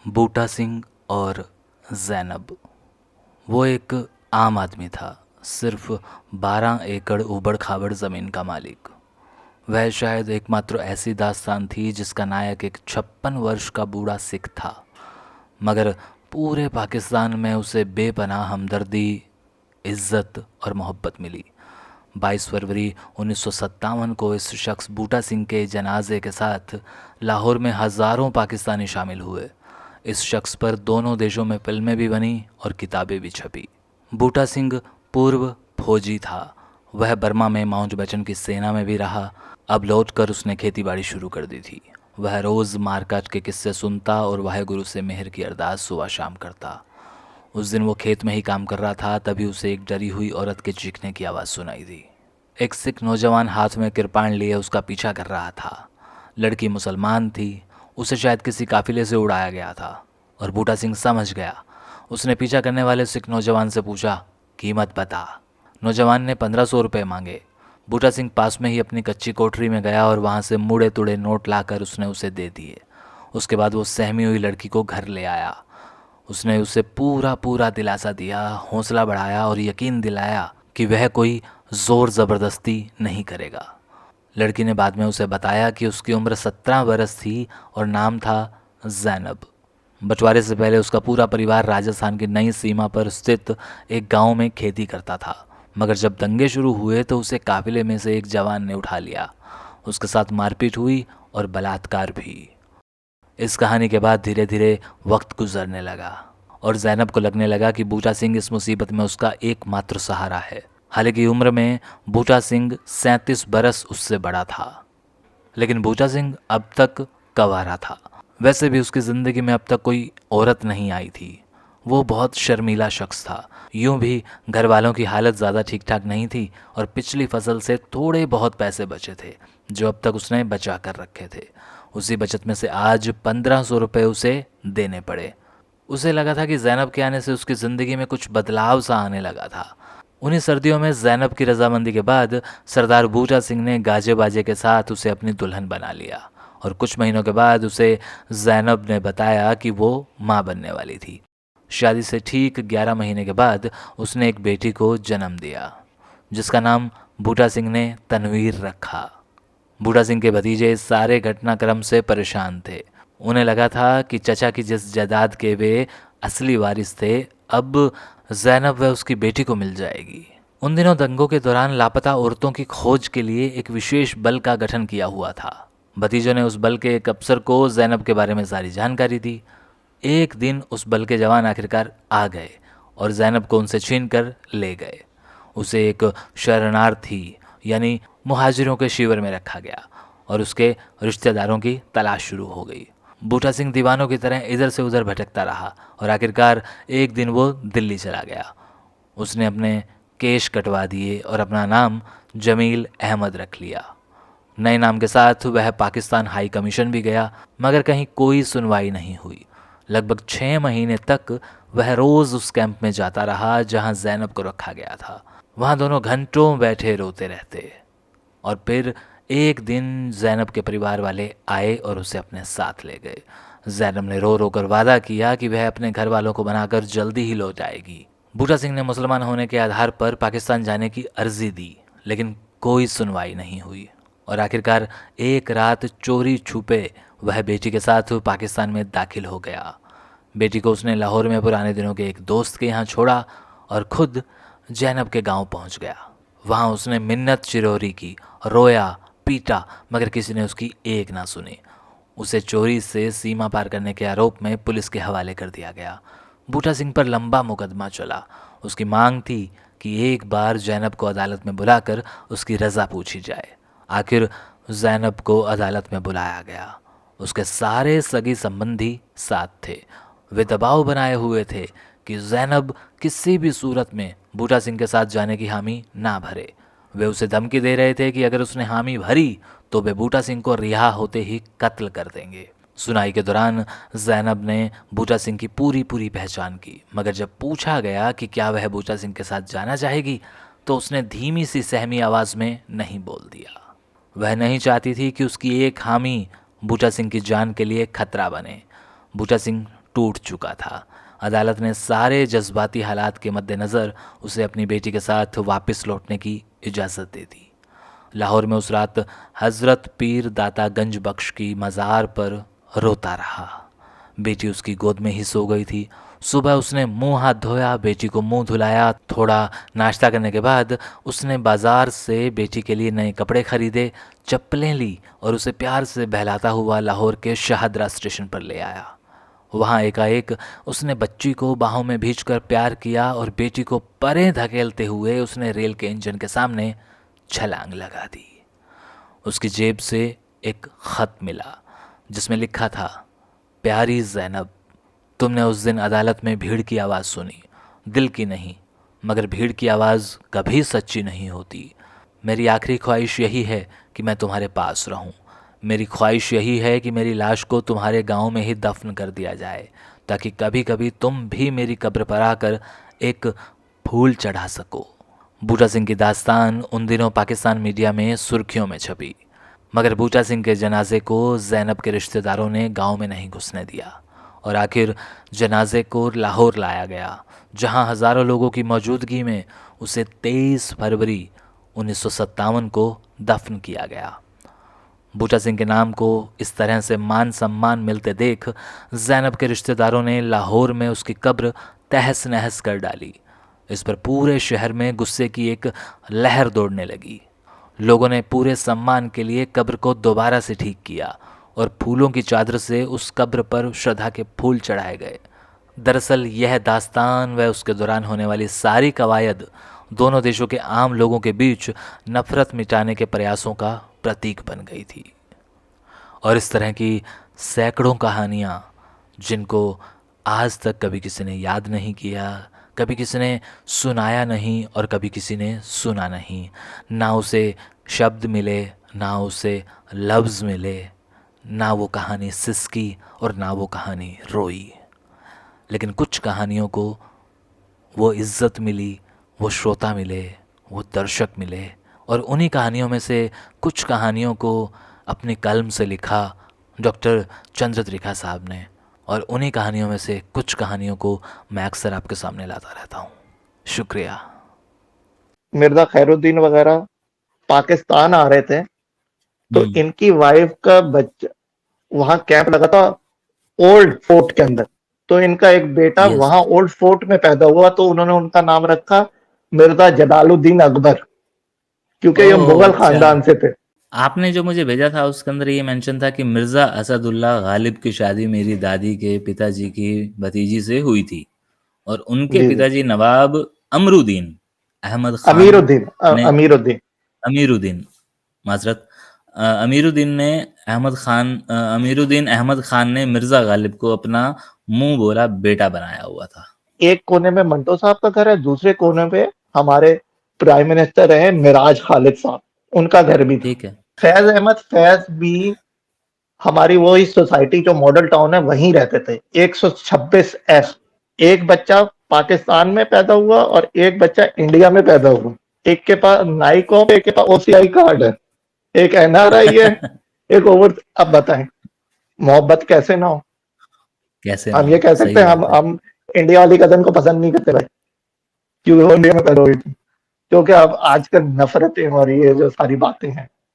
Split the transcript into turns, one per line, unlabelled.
बूटा सिंह और ज़ैनब। वो एक आम आदमी था, सिर्फ 12 एकड़ ऊबड़ खाबड़ ज़मीन का मालिक। वह शायद एकमात्र ऐसी दास्तान थी जिसका नायक एक 56 वर्ष का बूढ़ा सिख था, मगर पूरे पाकिस्तान में उसे बेपनाह हमदर्दी, इज्जत और मोहब्बत मिली। 22 फरवरी 1957 को इस शख्स बूटा सिंह के जनाजे के साथ लाहौर में हज़ारों पाकिस्तानी शामिल हुए। इस शख्स पर दोनों देशों में फिल्में भी बनी और किताबें भी छपी। बूटा सिंह पूर्व फौजी था। वह बर्मा में माउंटबेटन की सेना में भी रहा। अब लौटकर उसने खेतीबाड़ी शुरू कर दी थी। वह रोज़ मारकाट के किस्से सुनता और वाहेगुरु से मेहर की अरदास सुबह शाम करता। उस दिन वो खेत में ही काम कर रहा था, तभी उसे एक डरी हुई औरत के चीखने की आवाज़ सुनाई दी। एक सिख नौजवान हाथ में किरपान लिए उसका पीछा कर रहा था। लड़की मुसलमान थी, उसे शायद किसी काफिले से उड़ाया गया था और बूटा सिंह समझ गया। उसने पीछा करने वाले सिख नौजवान से पूछा, कीमत बता। नौजवान ने 1500 रुपये मांगे। बूटा सिंह पास में ही अपनी कच्ची कोठरी में गया और वहाँ से मुड़े तुड़े नोट लाकर उसने उसे दे दिए। उसके बाद वो सहमी हुई लड़की को घर ले आया। उसने उसे पूरा पूरा दिलासा दिया, हौसला बढ़ाया और यकीन दिलाया कि वह कोई ज़ोर ज़बरदस्ती नहीं करेगा। लड़की ने बाद में उसे बताया कि उसकी उम्र 17 बरस थी और नाम था ज़ैनब। बंटवारे से पहले उसका पूरा परिवार राजस्थान की नई सीमा पर स्थित एक गांव में खेती करता था, मगर जब दंगे शुरू हुए तो उसे काफिले में से एक जवान ने उठा लिया। उसके साथ मारपीट हुई और बलात्कार भी। इस कहानी के बाद धीरे धीरे वक्त गुजरने लगा और ज़ैनब को लगने लगा कि बूटा सिंह इस मुसीबत में उसका एकमात्र सहारा है। हालांकि उम्र में बूटा सिंह 37 बरस उससे बड़ा था, लेकिन बूटा सिंह अब तक कंवारा था। वैसे भी उसकी ज़िंदगी में अब तक कोई औरत नहीं आई थी। वो बहुत शर्मीला शख्स था। यूं भी घर वालों की हालत ज़्यादा ठीक ठाक नहीं थी और पिछली फसल से थोड़े बहुत पैसे बचे थे जो अब तक उसने बचा कर रखे थे। उसी बचत में से आज 1500 रुपये उसे देने पड़े। उसे लगा था कि ज़ैनब के आने से उसकी ज़िंदगी में कुछ बदलाव सा आने लगा था। उन्हीं सर्दियों में ज़ैनब की रजामंदी के बाद सरदार बूटा सिंह ने गाजे बाजे के साथ उसे अपनी दुल्हन बना लिया और कुछ महीनों के बाद उसे ज़ैनब ने बताया कि वो माँ बनने वाली थी। शादी से ठीक 11 महीने के बाद उसने एक बेटी को जन्म दिया जिसका नाम बूटा सिंह ने तनवीर रखा। बूटा सिंह के भतीजे इस सारे घटनाक्रम से परेशान थे। उन्हें लगा था कि चचा की जिस जायदाद के वे असली वारिस थे, अब ज़ैनब व उसकी बेटी को मिल जाएगी। उन दिनों दंगों के दौरान लापता औरतों की खोज के लिए एक विशेष बल का गठन किया हुआ था। भतीजों ने उस बल के एक अफसर को ज़ैनब के बारे में सारी जानकारी दी। एक दिन उस बल के जवान आखिरकार आ गए और ज़ैनब को उनसे छीन कर ले गए। उसे एक शरणार्थी यानी मुहाजिरों के शिविर में रखा गया और उसके रिश्तेदारों की तलाश शुरू हो गई। बूटा सिंह दीवानों की तरह इधर से उधर भटकता रहा और आखिरकार एक दिन वो दिल्ली चला गया। उसने अपने केश कटवा दिए और अपना नाम जमील अहमद रख लिया। नए नाम के साथ वह पाकिस्तान हाई कमीशन भी गया, मगर कहीं कोई सुनवाई नहीं हुई। लगभग 6 महीने तक वह रोज़ उस कैंप में जाता रहा जहां ज़ैनब को रखा गया था। वहां दोनों घंटों बैठे रोते रहते और फिर एक दिन ज़ैनब के परिवार वाले आए और उसे अपने साथ ले गए। ज़ैनब ने रो रो कर वादा किया कि वह अपने घर वालों को बनाकर जल्दी ही लौट आएगी। बूटा सिंह ने मुसलमान होने के आधार पर पाकिस्तान जाने की अर्जी दी, लेकिन कोई सुनवाई नहीं हुई और आखिरकार एक रात चोरी छुपे वह बेटी के साथ पाकिस्तान में दाखिल हो गया। बेटी को उसने लाहौर में पुराने दिनों के एक दोस्त के यहाँ छोड़ा और खुद ज़ैनब के गांव पहुंच गया। वहां उसने मिन्नत चिरौरी की, रोया पीटा, मगर किसी ने उसकी एक ना सुनी। उसे चोरी से सीमा पार करने के आरोप में पुलिस के हवाले कर दिया गया। बूटा सिंह पर लंबा मुकदमा चला। उसकी मांग थी कि एक बार ज़ैनब को अदालत में बुलाकर उसकी रज़ा पूछी जाए। आखिर ज़ैनब को अदालत में बुलाया गया। उसके सारे सगी संबंधी साथ थे। वे दबाव बनाए हुए थे कि ज़ैनब किसी भी सूरत में बूटा सिंह के साथ जाने की हामी ना भरे। वे उसे धमकी दे रहे थे कि अगर उसने हामी भरी तो वे बूटा सिंह को रिहा होते ही कत्ल कर देंगे। सुनाई के दौरान ज़ैनब ने बूटा सिंह की पूरी पूरी पहचान की, मगर जब पूछा गया कि क्या वह बूटा सिंह के साथ जाना चाहेगी तो उसने धीमी सी सहमी आवाज़ में नहीं बोल दिया। वह नहीं चाहती थी कि उसकी एक हामी बूटा सिंह की जान के लिए खतरा बने। बूटा सिंह टूट चुका था। अदालत ने सारे जज्बाती हालात के मद्देनज़र उसे अपनी बेटी के साथ वापस लौटने की इजाज़त दे दी। लाहौर में उस रात हज़रत पीर दाता गंज बख्श की मज़ार पर रोता रहा। बेटी उसकी गोद में ही सो गई थी। सुबह उसने मुंह हाथ धोया, बेटी को मुंह धुलाया। थोड़ा नाश्ता करने के बाद उसने बाज़ार से बेटी के लिए नए कपड़े खरीदे, चप्पलें ली और उसे प्यार से बहलाता हुआ लाहौर के शाहदरा स्टेशन पर ले आया। वहाँ एकाएक उसने बच्ची को बाहों में भींचकर प्यार किया और बेटी को परे धकेलते हुए उसने रेल के इंजन के सामने छलांग लगा दी। उसकी जेब से एक ख़त मिला जिसमें लिखा था, प्यारी ज़ैनब, तुमने उस दिन अदालत में भीड़ की आवाज़ सुनी, दिल की नहीं, मगर भीड़ की आवाज़ कभी सच्ची नहीं होती। मेरी आखिरी ख्वाहिश यही है कि मैं तुम्हारे पास रहूं। मेरी ख्वाहिश यही है कि मेरी लाश को तुम्हारे गांव में ही दफन कर दिया जाए, ताकि कभी कभी तुम भी मेरी कब्र पर आकर एक फूल चढ़ा सको। बूटा सिंह की दास्तान उन दिनों पाकिस्तान मीडिया में सुर्खियों में छपी, मगर बूटा सिंह के जनाजे को ज़ैनब के रिश्तेदारों ने गांव में नहीं घुसने दिया और आखिर जनाजे को लाहौर लाया गया, जहां हज़ारों लोगों की मौजूदगी में उसे 23 फरवरी 1957 को दफन किया गया। बूटा सिंह के नाम को इस तरह से मान सम्मान मिलते देख ज़ैनब के रिश्तेदारों ने लाहौर में उसकी कब्र तहस नहस कर डाली। इस पर पूरे शहर में गुस्से की एक लहर दौड़ने लगी। लोगों ने पूरे सम्मान के लिए कब्र को दोबारा से ठीक किया और फूलों की चादर से उस कब्र पर श्रद्धा के फूल चढ़ाए गए। दरअसल यह दास्तान व उसके दौरान होने वाली सारी कवायद दोनों देशों के आम लोगों के बीच नफरत मिटाने के प्रयासों का प्रतीक बन गई थी। और इस तरह की सैकड़ों कहानियाँ जिनको आज तक कभी किसी ने याद नहीं किया, कभी किसी ने सुनाया नहीं और कभी किसी ने सुना नहीं। ना उसे शब्द मिले, ना उसे लफ्ज़ मिले, ना वो कहानी सिसकी और ना वो कहानी रोई। लेकिन कुछ कहानियों को वो इज़्ज़त मिली, वो श्रोता मिले, वो दर्शक मिले और उन्हीं कहानियों में से कुछ कहानियों को अपनी कलम से लिखा डॉक्टर चंद्रत्रिखा साहब ने, और उन्हीं कहानियों में से कुछ कहानियों को मैं अक्सर आपके सामने लाता रहता हूँ। शुक्रिया।
मिर्जा खैरुद्दीन वगैरह पाकिस्तान आ रहे थे, तो इनकी वाइफ का बच्चा वहां कैंप लगा था ओल्ड फोर्ट के अंदर, तो इनका एक बेटा
यस।
वहां ओल्ड फोर्ट में पैदा हुआ, तो उन्होंने उनका नाम रखा मिर्जा जलालुद्दीन अकबर, क्योंकि ये
ओह
मुगल
अच्छा,
खानदान से थे।
आपने जो मुझे भेजा था उसके अंदर ये मेंशन था कि मिर्ज़ा असदुल्ला गालिब की शादी मेरी दादी के पिताजी की भतीजी से हुई थी और उनके
जी जी,
पिताजी नवाब अमरुद्दीन अहमद खान
अमीरुद्दीन
ने
अमीरुद्दीन।
अमीरुद्दीन माजरत अमीरुद्दीन ने अमीरुद्दीन अहमद खान ने मिर्ज़ा गालिब को अपना मुंह बोला बेटा बनाया हुआ था।
एक कोने में मंटो साहब का घर है, दूसरे कोने पे हमारे प्राइम मिनिस्टर रहे मिराज खालिद साहब, उनका घर भी था।
ठीक है।
फैज अहमद फैज भी हमारी वही सोसाइटी जो मॉडल टाउन है वहीं रहते थे, 126F। एक बच्चा पाकिस्तान में पैदा हुआ और एक बच्चा इंडिया में पैदा हुआ। एक के पास नाइकॉप, एक के पास OCI कार्ड है, एक NRI है, एक ओवर। अब बताएं मोहब्बत कैसे ना हो।
कैसे ना
हम ये
हो,
कह
सही
सकते हैं
बात है।
हम इंडिया वाली कजन को पसंद नहीं करते भाई, क्योंकि वो इंडिया में पैदा हुई थी। क्योंकि अब आजकल नफरतें और ये जो सारी बातें हैं